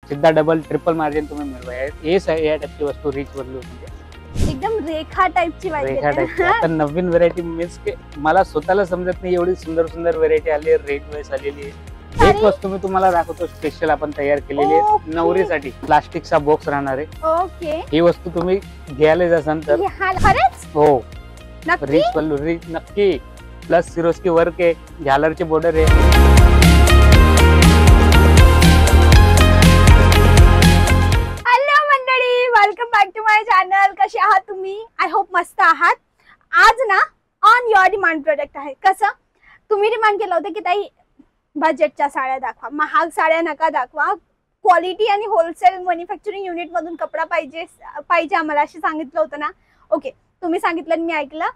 सीधा double triple margin तुम्ही मिळवा. हे या टाईपची वस्तू रिच वरलूज म्हणजे एकदम रेखा टाइपची रेखा टाईप. आता नवीन व्हरायटी मीन्स मला स्वतःला समजत नाही एवढी सुंदर सुंदर व्हरायटी आली, रेट वाईज आलेली आहे. एक वस्तू मी तुम्हाला दाखवतो स्पेशल आपण तयार केलेली आहे नवरीसाठी. प्लास्टिकचा बॉक्स राहणार आहे. ओके. ही वस्तू तुम्ही घ्यायला जासान तर हो रिच वरलू रिच नक्की. प्लस सिरोस्की वर्क आहे, झालरचे बॉर्डर आहे. Welcome back to my channel. कसे आहात तुम्ही? आय होप मस्त आहात. आज ना ऑन युअर डिमांड प्रोडक्ट आहे. कसं तुम्ही डिमांड केलं होतं की ताई बजेटच्या साड्या दाखवा, महाग साड्या नका दाखवा, क्वालिटी आणि होलसेल मॅन्युफॅक्चरिंग युनिट मधून कपडा पाहिजे आम्हाला असे सांगितलं होतं ना. ओके, तुम्ही सांगितलं मी ऐकलं.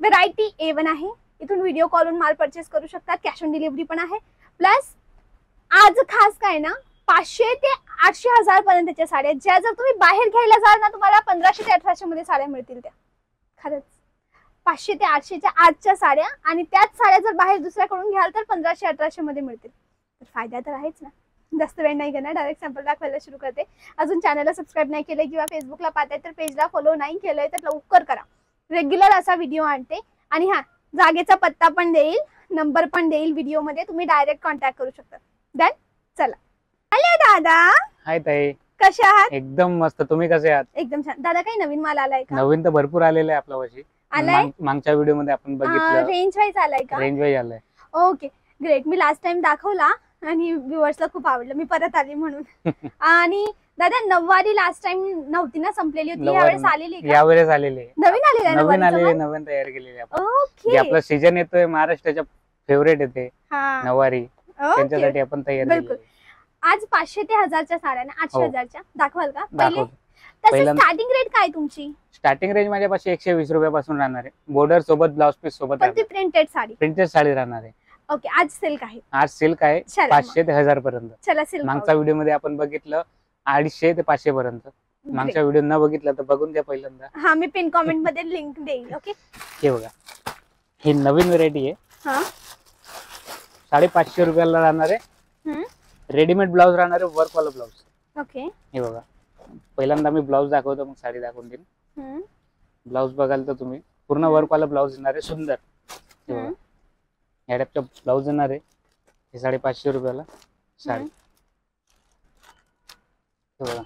व्हरायटी A1 आहे. इथून व्हिडिओ कॉलून माल परचेस करू शकतात. कॅश ऑन डिलिव्हरी पण आहे. प्लस आज खास काय ना 500 ते 800 हजार पर्यंतच्या साड्या, ज्या जर तुम्ही बाहेर घ्यायला जाल ना तुम्हाला 1500 ते 1800 मध्ये साड्या मिळतील. त्या खरंच 500 ते 800च्या आजच्या साड्या, आणि त्याच साड्या जर बाहेर दुसऱ्याकडून घ्याल तर 1500-1800 मध्ये मिळतील. तर फायदा तर आहेच ना. जास्त वेळ नाही घेणार, डायरेक्ट सॅम्पल दाखवायला सुरू करते. अजून चॅनलला सबस्क्राईब नाही केलंय किंवा फेसबुकला पाहताय तर पेजला फॉलो नाही केलंय तर लवकर करा. रेग्युलर असा व्हिडिओ आणते. आणि हा जागेचा पत्ता पण देईल, नंबर पण देईल व्हिडिओ मध्ये, तुम्ही डायरेक्ट कॉन्टॅक्ट करू शकता. डन. चला. हॅलो दादा. हाय ताई, कशा आहात? एकदम मस्त. तुम्ही कसे आहात? एकदम छान. दादा काही नवीन माल आलाय का? नवीन तर भरपूर आलेलं आहे आपल्या वर्षी. आलाय मागच्या व्हिडिओ मध्ये आपण बघितलं. रेंज वाईज आलाय का? रेंज वाईज आलाय. Okay great. मी लास्ट टाइम दाखवला आणि व्ह्युअर्सला खूप आवडलं, मी परत आली म्हणून. आणि दादा नऊवारी लास्ट टाइम नव्हती ना, संपलेली होती. यावेळेस आलेली का? यावेळेस आलेली. नवीन आलेली नवीन तयार केलेली आपण. ओके. आपला सीजन येतोय, महाराष्ट्राच्या फेवरेट येते हा नऊवारी, त्यांच्यासाठी आपण तयार बिलकुल. आज 500 ते 1000च्या साड्या ना, 800 हजारच्या दाखवाल का? दाखवतो. तसे स्टार्टिंग रेट काय तुमची? स्टार्टिंग रेंज माझ्यापाशी 120 रुपयापासून राहणार आहे. बॉर्डर सोबत, ब्लाउज पीस सोबत. पण ती प्रिंटेड साडी. प्रिंटेड साडी राहणार आहे. ओके. आज सिल्क आहे. आज सिल्क आहे 500 ते 1000 पर्यंत. चला सिल्क. मागच्या व्हिडिओ मध्ये आपण बघितलं 250 ते 500 पर्यंत. मागच्या व्हिडिओ न बघितलं तर बघून घ्या पहिल्यांदा. हा, मी पिन कमेंट मध्ये लिंक देईल. ओके. हे बघा, ही नवीन व्हरायटी आहे. हा 550 रुपयाला राहणार आहे. रेडीमेड ब्लाउज राहणार आहे, वर्क वाला ब्लाउज. ओके. हे बघा, पहिल्यांदा मी ब्लाउज दाखवतो, मग साडी दाखवून देईन. ब्लाउज बघाल तर तुम्ही पूर्ण वर्क वाला ब्लाउज येणार आहे, सुंदर. हे बघा, या टाईपचा ब्लाउज येणार आहे. हे 550 रुपयाला साडी. हे बघा,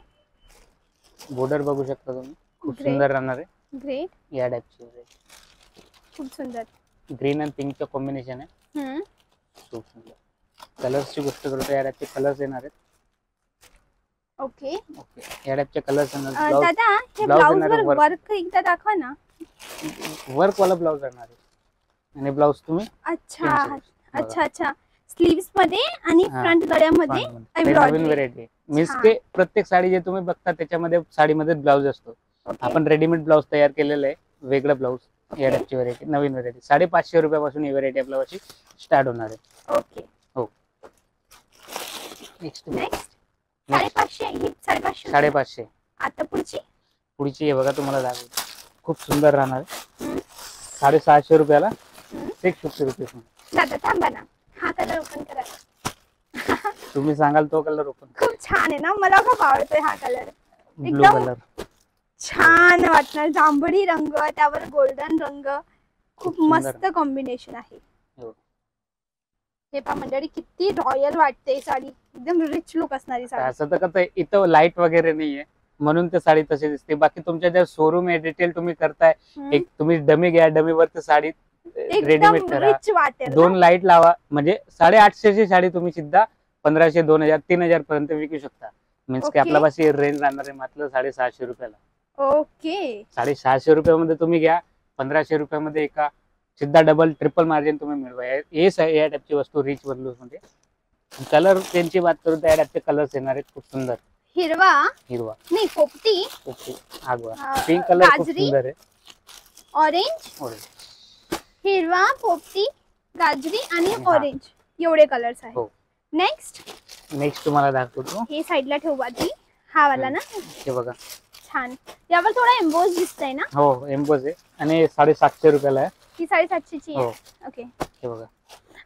बॉर्डर बघू शकता तुम्ही, खूप सुंदर राहणार आहे. ग्रेट. या टाईपची खूप सुंदर ग्रीन आणि पिंकचं कॉम्बिनेशन आहे. खूप सुंदर. कलर्सची गोष्ट करतो, या टाईपचे कलर्स येणार आहेत. ओके. ओके, या टाईपचे कलर्स येणार. दादा हे ब्लाउज वर वर्क एकदा दाखवा ना. वर्क वाला ब्लाउज राहणार आहे आणि ब्लाउज तुम्ही. अच्छा अच्छा अच्छा. स्लीव्स मध्ये आणि फ्रंट गळ्यामध्ये एम्ब्रॉयडरी. नवीन व्हरायटी मीन्स के प्रत्येक साडी जे तुम्ही बघता त्याच्यामध्ये साडीमध्ये ब्लाउज असतो. आपण रेडीमेड ब्लाउज तयार केलेलं आहे, वेगळं ब्लाउज. या टाईपची व्हरायटी, नवीन व्हरायटी. 550 रुपयापासून ही व्हरायटी आपल्या वर्षी स्टार्ट होणार आहे. ओके. हो. नेक्स्ट 550. ही 550. 550. आता पुढची हे बघा, तुम्हाला दाखवतो. खूप सुंदर राहणार आहे. 650 रुपयाला 650 रुपीज. दादा थांबा ना, हा कलर ओपन करा. तुम्ही सांगाल तो कलर ओपन. खूप छान आहे ना, मला खूप आवडतोय हा कलर. ब्लू कलर छान वाटणार. जांभळी रंग, त्यावर गोल्डन रंग, खूप मस्त कॉम्बिनेशन आहे. हे पहा मंडळी, किती रॉयल वाटते साडी. एकदम रिच लुक असणारी साडी. असं तर कसं इथं लाईट वगैरे नाहीये म्हणून ते साडी तशी दिसते. बाकी तुमच्या ज्या शोरूम आहे, डिटेल तुम्ही करताय, एक तुम्ही डमी घ्या, डमीवर ते साडी रेडीमेड करा, रिच वाटेल. 2 लाईट लावा, म्हणजे 850 ची साडी तुम्ही सिद्धा 1500, 2000, 3000 पर्यंत विकू शकता. मीन्स की आपल्या पाशी रेंज राहणार आहे मात्र 650 रुपयाला. ओके. 650 रुपयामध्ये तुम्ही घ्या, 1500 रुपयामध्ये एका सिद्धा डबल ट्रिपल मार्जिन तुम्ही मिळवा. या टाईपची वस्तू रिच वरलूज मध्ये. कलर त्यांची बात करू तर या टाईपचे कलर्स येणार आहेत, खूप सुंदर. हिरवा नाही, पोपटी. पिंक कलर खूप सुंदर आहे. ऑरेंज, हिरवा, पोपटी, गाजरी आणि ऑरेंज, एवढे कलर्स आहेत. नेक्स्ट तुम्हाला दाखवतो. हे साईडला ठेवू आधी. हा वाला ना. हे बघा, छान. यावर थोडा एम्बोज दिसतंय ना. हो, एम्बोज आहे आणि 750 रुपयाला आहे. ही 750 ची आहे. ओके. हे बघा.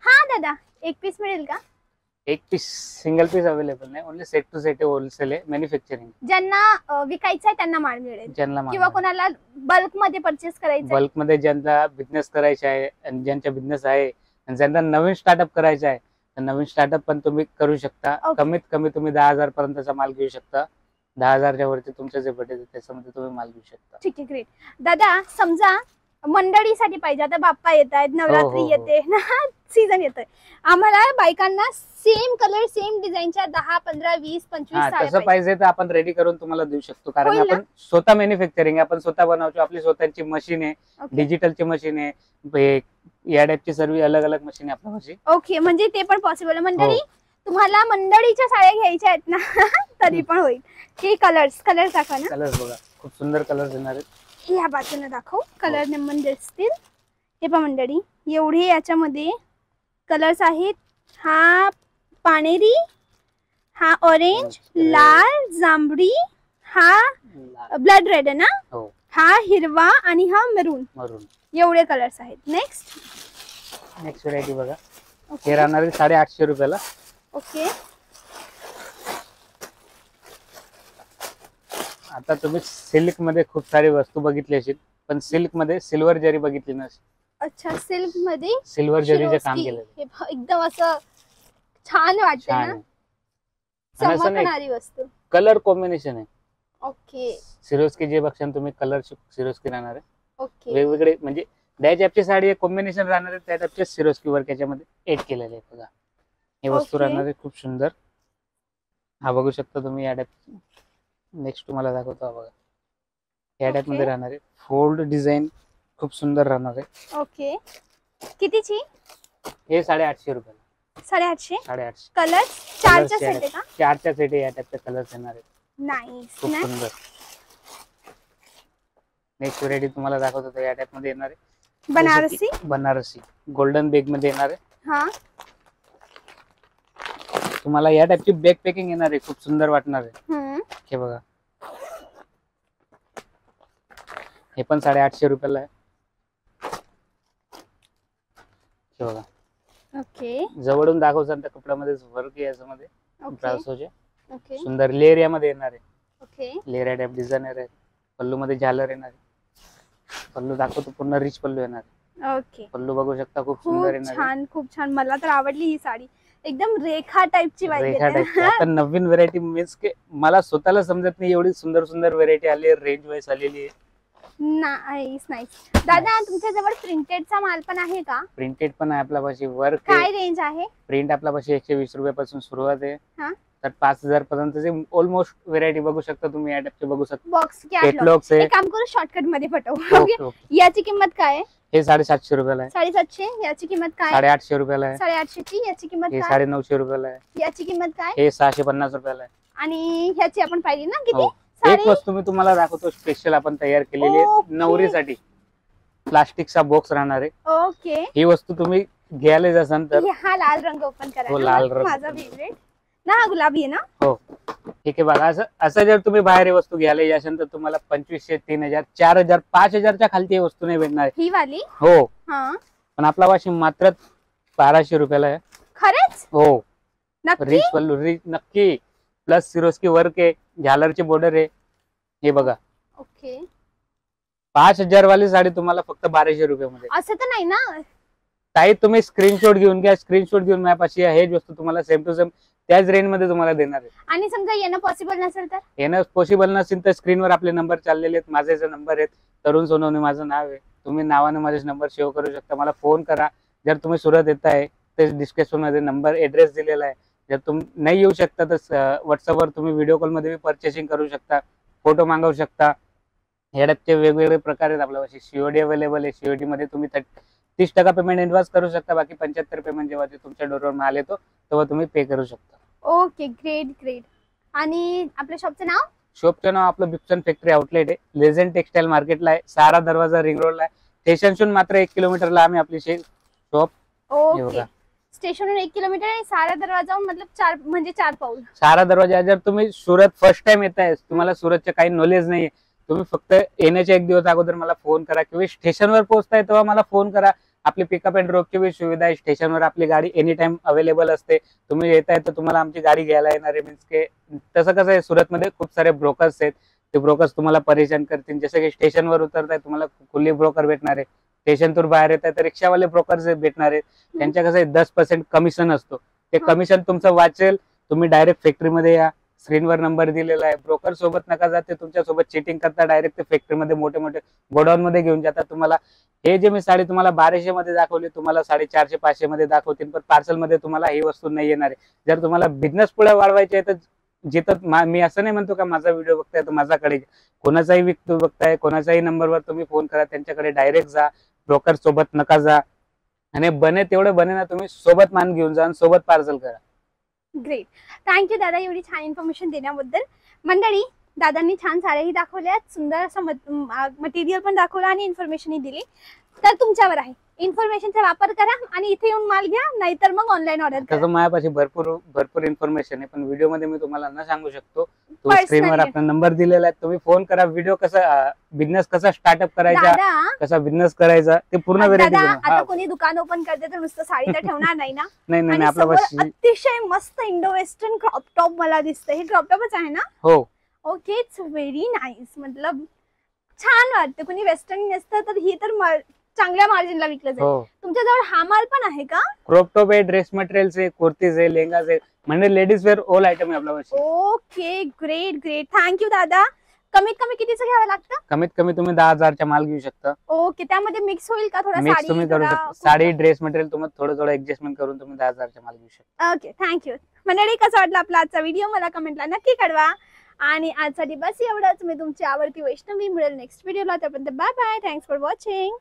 हा दादा, एक पीस मिळेल का? एक पीस सिंगल पीस अवेलेबल नाही, only set to set wholesale आहे, मॅन्युफॅक्चरिंग. ज्यांना विकायचं आहे त्यांना माल मिळेल, ज्यांना किंवा कोणाला बल्क मध्ये परचेस करायचं बल्क मध्ये, ज्यांचा बिझनेस करायचा आहे आणि ज्यांचा बिझनेस आहे आणि ज्यांना नवीन स्टार्टअप करायचा आहे, तर नवीन स्टार्टअप पण तुम्ही करू शकता. कमीत कमी तुम्ही 10,000 पर्यंतचा माल घेऊ शकता. 10,000च्या वरती तुमचं जे बजेट आहे त्याच्यामध्ये तुम्ही माल घेऊ शकता. ठीक आहे, ग्रेट. दादा समजा मंडळीसाठी पाहिजे, आता बाप्पा येत आहेत, नवरात्री येते ना, सीझन येतोय, आम्हाला बायकांना सेम कलर सेम डिझाईनच्या 10, 15, 20, 25 तसं पाहिजे तर आपण रेडी करून तुम्हाला देऊ शकतो, कारण होईल ना? आपण स्वतः मॅन्युफॅक्चरिंग आपण स्वतः बनवतो. आपली स्वतःची मशीन आहे, डिजिटलची मशीन आहे, या टाईपची सर्व अलग अलग मशीन आहे आपल्यापाशी. ओके, म्हणजे ते पण पॉसिबल आहे. मंडळी तुम्हाला मंडळीच्या साड्या घ्यायच्या आहेत ना तरी पण होईल. हे कलर्स दाखवा ना. कलर्स बघा, खूप सुंदर कलर्स येणार आहेत. ह्या बाजूने दाखव, कलर नेमन दिसतील. हे पहा मंडळी, एवढे याच्यामध्ये कलर्स आहेत. हा पाणेरी, हा ऑरेंज, लाल, जांभळी, हा ब्लड रेड आहे ना, हा हिरवा आणि हा मरून. एवढे कलर्स आहेत. नेक्स्ट व्हरायटी बघा, हे राहणार आहे 850 रुपयाला. ओके, आता तुम्ही सिल्क मध्ये खूप सारी वस्तू बघितली असेल, पण सिल्क मध्ये सिल्वर जरी बघितली नसेल. अच्छा, सिल्क मध्ये सिल्वर जरीचे काम केलेलं, एकदम असं छान वाटतं ना, चमकणारी वस्तू. कलर कॉम्बिनेशन आहे. ओके, सिरोस्की जे बघशाल तुम्ही, कलर सिरोस्की राहणार आहे. ओके, वेगवेगळे म्हणजे त्या टाईपची साडी कॉम्बिनेशन राहणार आहे, त्या टाईपचे सिरोस्की वर्क याच्यामध्ये एड केलेले आहे. बघा, हे वस्तू राहणार आहे खूप सुंदर. हा बघू शकता तुम्ही या टाईप. नेक्स्ट तुम्हाला दाखवतो, हा बघा, या टाईप मध्ये राहणार आहे. फोल्ड डिझाईन खूप सुंदर राहणार आहे. ओके, कितीची? हे 850 रुपयाला. 850. कलर 4च्या सेट आहे का? 4च्या सेट आहे, या टाईपचे कलर्स येणार आहेत. नाईस, खूप सुंदर. नेक्स्ट व्हरायटी तुम्हाला दाखवतो, या टाईप मध्ये येणार आहे. बनारसी गोल्डन बेग मध्ये येणार आहे. हा, तुम्हाला या टाईपची बॅग पॅकिंग येणार आहे, खूप सुंदर वाटणार आहे. हे बघा, हे पण 850 रुपयाला आहे. हे बघा, ओके, जवळून दाखवसान त्या कपड्यामध्ये वर्क आहे याच्यामध्ये. ओके, सुंदर लेअर यामध्ये येणार आहे. ओके, लेअर टाईप डिझायनर आहे. पल्लू मध्ये झालर येणार आहे. पल्लू दाखवतो, पूर्ण रिच पल्लू येणार आहे. ओके, पल्लू बघू शकता, खूप सुंदर येणार आहे. खूप छान, मला तर आवडली ही साडी. एकदम रेखा टाईपची रेखा टाईप. आता नवीन व्हरायटी मीन्स की मला स्वतःला समजत नाही, एवढी सुंदर सुंदर व्हरायटी आली, रेंज वाईज आलेली आहे. नाईस. दादा, तुमच्या जवळ प्रिंटेडचा माल पण आहे का? प्रिंटेड पण आहे आपल्यापाशी. वर्क काय रेंज आहे? प्रिंट आपल्यापाशी 120 रुपयापासून सुरुवात आहे, तर 5,000 पर्यंतचे ऑलमोस्ट व्हरायटी बघू शकता तुम्ही. या टाईपचे बघू शकता. Box catalogue. एक काम करू, शॉर्टकट मध्ये पाठवू. याची किंमत काय आहे? हे 750 रुपयाला आहे. 750. याची किंमत काय? 850 रुपयाला आहे. 850 ची. याची किंमत हे काय? 950 रुपयाला आहे. याची किंमत काय? हे 650 रुपयाला आहे. आणि ह्याची आपण पाहिली ना किती? एक वस्तू मी तुम्हाला दाखवतो, स्पेशल आपण तयार केलेली आहे नवरीसाठी. प्लास्टिकचा बॉक्स राहणार आहे. ओके, ही वस्तू तुम्ही घ्यायला जासान तर हा लाल रंग ओपन करा. लाल रंग माझा फेवरेट ना, हा गुलाबी आहे ना. हो, ठीक आहे. बघा, असं जर तुम्ही बाहेर ही वस्तू घ्यायला जाशाल तर तुम्हाला 2500, 3000, 4000, 5000च्या खालती ही वस्तू नाही भेटणार. ही वाली? हो, हा, पण आपला वाशिम मात्र 1200 रुपयाला आहे. खरंच? हो, नक्की? रिच पल्लू, रिच नक्की. प्लस सिरोस्की वर्क आहे, झालरची बॉर्डर आहे. हे बघा, ओके, 5000 वाली साडी तुम्हाला फक्त 1200 रुपयामध्ये. असं तर नाही ना ताई? तुम्ही स्क्रीनशॉट घेऊन घ्या, स्क्रीनशॉट घेऊन माझ्यापाशी हेच वस्तू तुम्हाला सेम टू सेम त्याच रेंज मध्ये तुम्हाला देणार आहे. आणि समजा येणं पॉसिबल नसेल तर? येणं पॉसिबल नसेल तर स्क्रीनवर आपले नंबर चाललेले आहेत. माझे नंबर आहेत, तरुण सोनवणे माझं नाव आहे. तुम्ही नावाने माझे नंबर सेव्ह करू शकता. मला फोन करा. जर तुम्ही सुरत येत आहे तर डिस्क्रिप्शन मध्ये नंबर, ऍड्रेस दिलेला आहे. जर तुम्ही नाही येऊ शकता तर व्हॉट्सअपवर तुम्ही व्हिडिओ कॉल मध्ये परचेसिंग करू शकता, फोटो मागवू शकता. या टाईपचे वेगवेगळे प्रकार आहेत आपल्यापाशी. सीओडी अवेलेबल आहे. सीओडी मध्ये तुम्ही 30% पेमेंट ऍडव्हान्स करू शकता. बाकी 75 पेमेंट जेव्हा तुमच्या डोरवर माल येतो तेव्हा तुम्ही पे करू शकता. Okay, great. आणि आपल्या शॉपचं नाव? शॉपचं नाव आपलं बिप्सन फॅक्टरी आउटलेट आहे. लेझेंड टेक्सटाईल मार्केटला आहे. सारा दरवाजा रिंग रोडला आहे. स्टेशनशून मात्र 1 किलोमीटरला आम्ही आपली शॉप. ओके, स्टेशनहून 1 किलोमीटर आणि सारा दरवाजा मतलब 4 पाऊल. सारा दरवाजा. जर तुम्ही सुरत फर्स्ट टाइम येत आहे, तुम्हाला सुरतचे काही नॉलेज नाहीये, तुम्ही फक्त येण्याच्या 1 दिवस अगोदर मला फोन करा, किंवा स्टेशनवर पोहोचताय तेव्हा मला फोन करा. आपली पिकअप अँड ड्रॉपची बी सुविधा आहे. स्टेशनवर आपली गाडी एनी टाइम अवेलेबल असते. तुम्ही येताय तर तुम्हाला आमची गाडी घ्यायला येणार आहे. मीन्स की तसं कसं आहे, सुरतमध्ये खूप सारे ब्रोकर्स आहेत. ते ब्रोकर्स तुम्हाला परेशान करतील. जसं की स्टेशनवर उतरताय तुम्हाला कुल्ली ब्रोकर भेटणार आहे. स्टेशनतून बाहेर येत आहे तर रिक्षावाले ब्रोकर्स भेटणार आहेत. त्यांच्या कसं आहे 10% कमिशन असतो. ते कमिशन तुमचं वाचेल. तुम्ही डायरेक्ट फॅक्टरीमध्ये या. स्क्रीनवर नंबर दिलेला आहे. ब्रोकर सोबत नका जात, ते तुमच्या सोबत चिटिंग करता. डायरेक्ट ते फॅक्टरीमध्ये मोठे मोठे गोडाऊन मध्ये घेऊन जातात. तुम्हाला हे जे मी साडी तुम्हाला 1200 मध्ये दाखवली, तुम्हाला 450-500 मध्ये दाखवतील. पण पार्सल मध्ये तुम्हाला ही वस्तू नाही येणार आहे. जर तुम्हाला बिझनेस पुढे वाढवायचे आहे तर जिथं मी असं नाही म्हणतो का माझा व्हिडिओ बघताय तर माझ्याकडे कोणाचाही व्यक्ती बघताय, कोणाचाही नंबरवर तुम्ही फोन करा, त्यांच्याकडे डायरेक्ट जा. ब्रोकर सोबत नका जा. आणि बने तेवढे बने ना, तुम्ही सोबत मान घेऊन जा आणि सोबत पार्सल करा. ग्रेट, थँक्यू दादा एवढी छान इन्फॉर्मेशन देण्याबद्दल. मंडळी, दादांनी छान साड्याही दाखवल्यात, सुंदर असं मटेरियल पण दाखवलं आणि इन्फॉर्मेशनही दिली. तर तुमच्यावर आहे, इन्फॉर्मेशनचा वापर करा आणि इथे येऊन माल घ्या, नाहीतर मग ऑनलाईन ऑर्डर करा. तसं माझ्यापाशी भरपूर इन्फॉर्मेशन आहे, पण व्हिडिओ मध्ये मी तुम्हाला न सांगू शकतो. तो स्क्रीनवर आपला नंबर दिलेला आहे, तुम्ही फोन करा. व्हिडिओ कसा बिझनेस कसा स्टार्टअप करायचा, कसा बिझनेस करायचा ते पूर्ण व्हेरायटी. आता कोणी दुकान ओपन करते तर नुसतं साडी तर ठेवणार नाही ना. नाही आपल्यापाशी अतिशय मस्त इंडो वेस्टर्न क्रॉप टॉप मला दिसतंय. हे क्रॉप टॉपच आहे ना? हो. Okay, it's very nice. मतलब छान वाटतं. कोणी वेस्टर्न नसतं तर ही तर चांगल्या मार्जिनला विकलं जाईल. तुमच्याजवळ हा माल पण आहे का? क्रॉप टॉप आहे, ड्रेस मटेरियल्स आहे, कुर्तीज आहे, लेहंगाज आहे, म्हणजे लेडीज वेअर ऑल आयटम आहे आपल्यापाशी. Okay, great. थँक्यू दादा. कमीत कमी कितीचं घ्यावं लागतं? कमीत कमी तुम्ही 10,000चा माल घेऊ शकता. ओके, त्यामध्ये मिक्स होईल का? थोडा मिक्स तुम्ही करू शकता. साडी, ड्रेस मटेरियल तुम्हाला थोडं ऍडजस्टमेंट करून तुम्ही 10,000चा माल घेऊ शकता. Okay, thank you. मंडळी, कसा वाटला आपला आजचा व्हिडिओ मला कमेंटला नक्की कळवा. आणि आजसाठी बस एवढंच. मी तुमची आवडती वैष्णवी. मिळेल नेक्स्ट व्हिडिओला. तोपर्यंत bye bye. Thanks for watching.